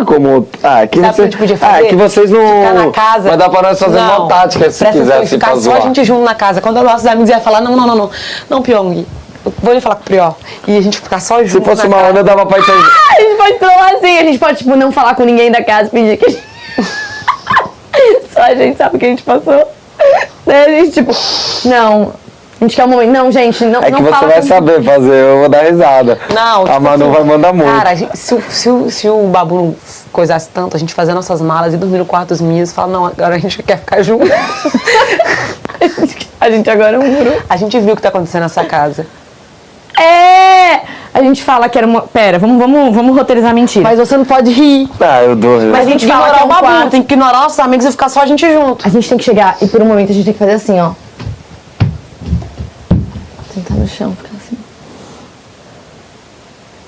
como... que Sabe o que a gente podia fazer? Que vocês não... Ficar na casa. Vai dar pra nós fazer uma tática, se quiser, ficar só a gente junto na casa. Quando os nossos amigos iam falar, não, Pyong, vou ali falar com o Prió. E a gente ficar só junto. Se fosse uma onda, dava pra entender. A gente pode trollar assim, a gente pode, tipo, não falar com ninguém da casa, fingir que a gente... Só a gente sabe o que a gente passou. Daí a gente, tipo, não... A gente quer um momento. Não, gente, não fala. É que você vai saber fazer, eu vou dar risada. Não, a Manu vai mandar muito. Cara, se o Babu não coisasse tanto, a gente fazia nossas malas e dormir no quarto dos meninos e falar, não, agora a gente quer ficar junto. A gente agora é um grupo. A gente viu o que tá acontecendo nessa casa. A gente fala que era uma... Pera, vamos roteirizar mentira. Mas você não pode rir. Eu dou. Mas a gente fala ignorar que é o um Babu, quarto. tem que ignorar nossos amigos e ficar só a gente junto. A gente tem que chegar e por um momento a gente tem que fazer assim, ó. Sentar no chão, ficar assim.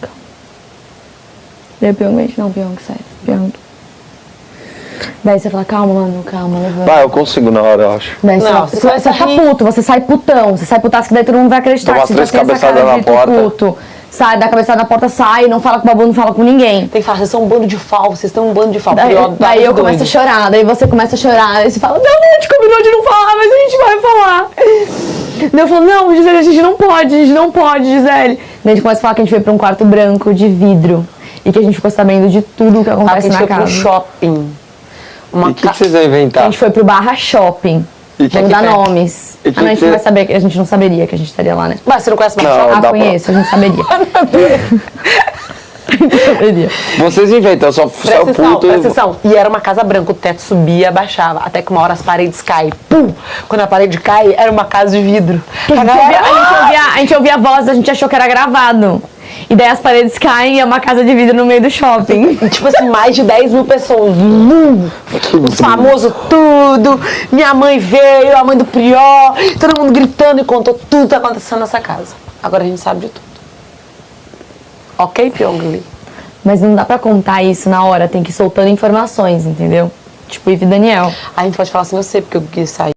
Calma. Daí o Pyong, não, Pyong, sério. Pyong. Daí você fala, calma, mano, calma, levanta. Eu consigo na hora, eu acho. Daí Não, você você tá puto, você sai putão, você sai putaço que daí todo mundo vai acreditar Dá que umas você já 3 tem essa cara cabeçadas de na porta. puto. Sai, dá a cabeçada na porta, sai, não fala com o Babu, não fala com ninguém. Tem que falar, vocês são um bando de falsos, vocês estão um bando de falsos. Daí eu começo a chorar, daí você começa a chorar, aí você fala, não, a gente combinou de não falar, mas a gente vai falar. Daí eu falo, não, Gisele, a gente não pode, Gisele. Daí a gente começa a falar que a gente foi pra um quarto branco de vidro e que a gente ficou sabendo de tudo o que acontece na casa. A gente foi pro shopping. E o que vocês vão inventar? A gente foi pro Barra Shopping. Vamos dar nomes. E que A gente que- não vai saber, a gente não saberia que a gente estaria lá, né? Mas você não conhece mais Não, shopping? dá pra- Conheço, a gente saberia. Saberia. Vocês inventam, só Presta o atenção, puto... presta atenção. E era uma casa branca, o teto subia, abaixava, até que uma hora as paredes caem. Pum! Quando a parede cai, era uma casa de vidro. A gente ouvia a voz, a gente achou que era gravado. E daí as paredes caem e é uma casa de vidro no meio do shopping. E, tipo assim, mais de 10 mil pessoas. Os famosos tudo. Minha mãe veio, a mãe do Prió. Todo mundo gritando e contou tudo que tá acontecendo nessa casa. Agora a gente sabe de tudo. Ok, Pyong? Mas não dá pra contar isso na hora, tem que ir soltando informações, entendeu? Tipo, Ive e Daniel. A gente pode falar assim, eu sei porque eu quis sair.